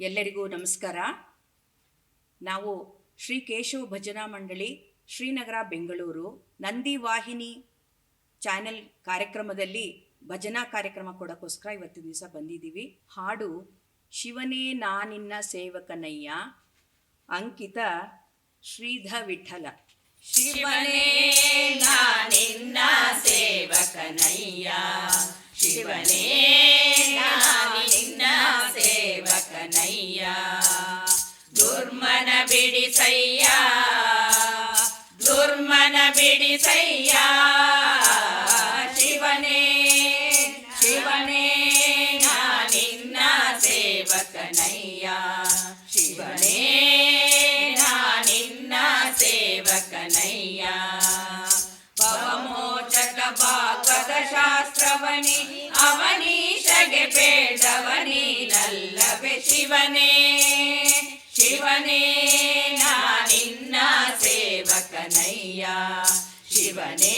ಎಲ್ಲರಿಗೂ ನಮಸ್ಕಾರ. ನಾವು ಶ್ರೀ ಕೇಶವ ಭಜನಾ ಮಂಡಳಿ ಶ್ರೀನಗರ ಬೆಂಗಳೂರು ನಂದಿ ವಾಹಿನಿ ಚಾನೆಲ್ ಕಾರ್ಯಕ್ರಮದಲ್ಲಿ ಭಜನಾ ಕಾರ್ಯಕ್ರಮ ಕೊಡೋಕ್ಕೋಸ್ಕರ ಇವತ್ತಿನ ದಿವಸ ಬಂದಿದ್ದೀವಿ. ಹಾಡು ಶಿವನೇ ನಾನಿನ್ನ ಸೇವಕನಯ್ಯ, ಅಂಕಿತ ಶ್ರೀಧ ವಿಠಲ. ಶಿವನೇ ನಾನಿನ್ನ ಸೇವಕನಯ್ಯ, ಶಿವನೇ ನಾನಿನ್ನ ಸೇವಕನಯ್ಯ, ದುರ್ಮನ ಬಿಡಿಸಯ್ಯ, ದುರ್ಮನ ಬಿಡಿಸಯ್ಯ, ಶಿವನೇ ಶಿವನೇ ನಾನಿನ್ನ ಸೇವಕನಯ್ಯ, ಶಿವನೇ ನಾನಿನ್ನ ಸೇವಕನಯ್ಯ, ಭವಮೋಚಕ ಭಾಗವತ ಶಾಸ್ತ್ರವನಿ ಅವನೀಶಗೆ ಬೇಡವನೀನಲ್ಲವೇ, ಶಿವನೇ ಶಿವನೇ ನಾನಿನ್ನ ಸೇವಕನಯ್ಯ, ಶಿವನೇ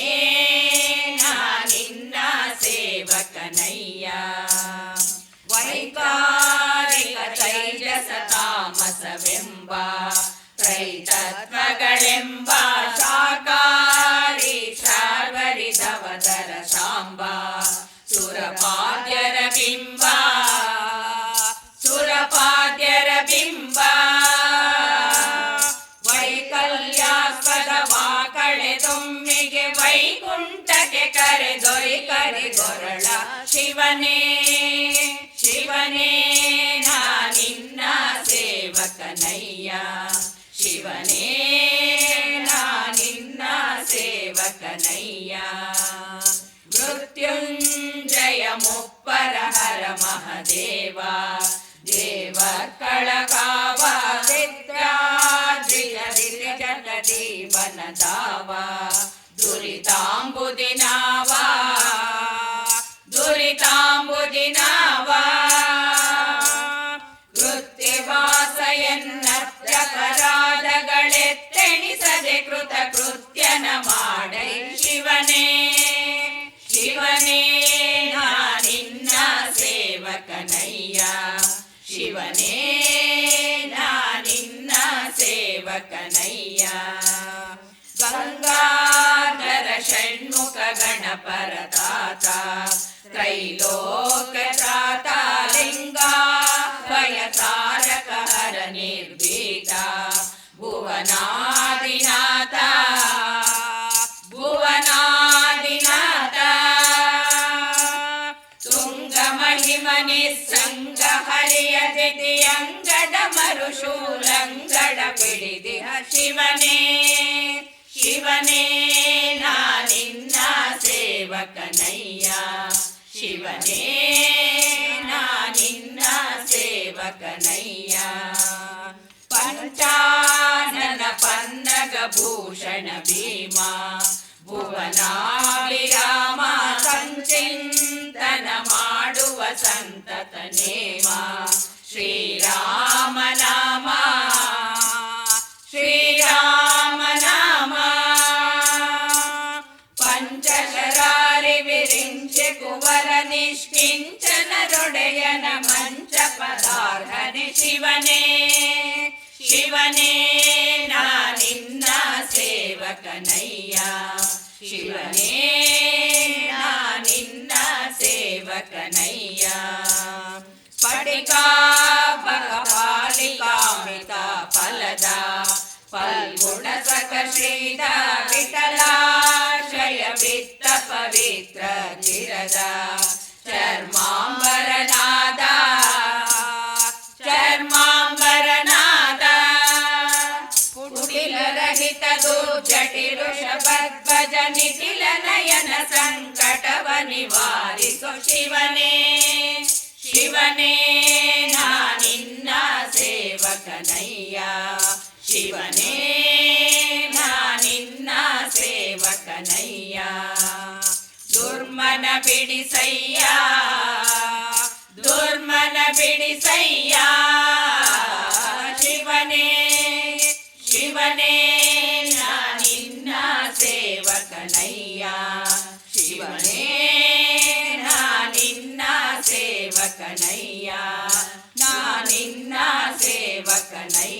ನಾನಿನ್ನ ಸೇವಕನಯ್ಯ, ವೈಕಾರಿಕ ತೈಜಸ ತಾಮಸವೆಂಬ ತ್ರೈತತ್ವಗಳೆಂಬ ಶಾಕಾರಿ ಶಾರ್ವರಿದವದರ ಸಾಂಬ, ಸುರಪಾದ್ಯರ ಬಿಂಬ ಸುರಪಾದ್ಯರ ಬಿಂಬ, ವೈಕಲ್ಯಾಸ್ಪದವ ಕಳೆದೊಮ್ಮೆಗೆ ವೈಕುಂಠಕ್ಕೆ ಕರೆಗೊರಳ, ಶಿವನೇ ಶಿವನೇ ನಾನಿನ್ನ ಸೇವಕನಯ್ಯ, ಶಿವನೇ ನಾನಿನ್ನ ಸೇವಕನಯ್ಯ, ಮೃತ್ಯುಂಜಯ ಮುಪ್ಪರ ಹರ ಮಹದೇವ, ದೇವ ಕಳಕಾವ ಸಿದ್ಧಾದ್ರಿಯ ಜಗದೀವನ ದಾವ, ದುರಿತಾಂಬುದಿನಾವ ದುರಿತಾಂಬುದಿನಾವ, ಕೃತ್ಯವಾಸಯನ್ನಪರಾಧಗಳೆತ್ತೆಣಿಸದೆ ಕೃತ ಕೃತ್ಯನ ಮಾಡೈ, ಶಿವನೇ ಶಿವನೇ ನಾನಿನ್ನ ಸೇವಕನಯ್ಯ, ಶಿವನೇ ನಾನಿನ್ನ ಸೇವಕನಯ್ಯ, ಗಂಗಾಧರ ಷಣ್ಮುಖ ಗಣಪರ ತಾತ, ತ್ರೈಲೋಕ ತ್ರಾತ ಲಿಂಗ ಭಯತಾರಕ ಹರ ನಿರ್ಭೀತ, ಭುವನಾದಿನಾಥ ಭುವನಾದಿನಾಥ, ತುಂಗ ಮಹಿಮ ನಿಸ್ಸಂಗ ಹರಿಯ ದಿತಿಯಂಗಡ ಮರುಶೂಲಂಗಡ ಪಿಡಿದಿಹ, ಶಿವನೇ ಶಿವನೇ ನಾನಿನ್ನ ಸೇವಕನಯ್ಯ, ಶಿವನೇ ನಾನಿನ್ನ ಸೇವಕನಯ್ಯ, ಪಂಚಾನನ ಪನ್ನಗ ಭೂಷಣ ಭೀಮ, ಭುವನಾಭಿರಾಮ ಸಂಚಿಂತನ ಮಾಡುವ ಸಂತತ ನೇಮ, ಶ್ರೀರಾಮ ನಾಮ ಶ್ರೀರಾಮ ನಾಮ, ಪಂಚಶರಾರಿ ವಿರಿಂಚೆ ಕುವರ ನಿಷ್ಕಿಂಚನರೊಡೆಯನ ಮಂಚ ಪದಾರ್ಹನೆ, ಶಿವನೇ ಶಿವನೇ ನಾನಿನ್ನ ಸೇವಕನಯ್ಯ, ಶಿವನೇ ನಾನಿನ್ನ ಸೇವಕನಯ್ಯ, ಸ್ಫಟಿಕಾಭಗಪಾಲಿಕಾಮೃತ ಫಲದ ಫಲ್ಗುಣ ಸಖ ಶ್ರೀಧ ವಿಠಲಾಶಯ ವಿತ್ತ ಪವಿತ್ರ ಚಿರದ, ಚರ್ಮಾಂಬರನಾದ ಚರ್ಮಾಂಬರನಾದ, ಕುಟಿಲರಹಿತ ದುರ್ಜಟಿರುಷಭಧ್ವಜ ನಿಖಿಲ ನಯನ ಸಂಕಟವ ನಿವಾರಿಸು, ಶಿವನೇ ಶಿವನೇ ನಾನಿನ್ನ ಸೇವಕನಯ್ಯ, ಶಿವನೇ ನಾನಿನ್ನ ಸೇವಕನಯ್ಯ, ದುರ್ಮನ ಬಿಡಿಸಯ್ಯ, ದುರ್ಮನ ಬಿಡಿಸಯ್ಯ, ಶಿವನೇ ಶಿವನೇ ನಾನಿನ್ನ ಸೇವಕನಯ್ಯ, ಶಿವನೇ ನಾನಿನ್ನ ಸೇವಕನಯ್ಯ, ನಾನಿನ್ನ ನಿನ್ನ ಸೇವಕನಯ್ಯ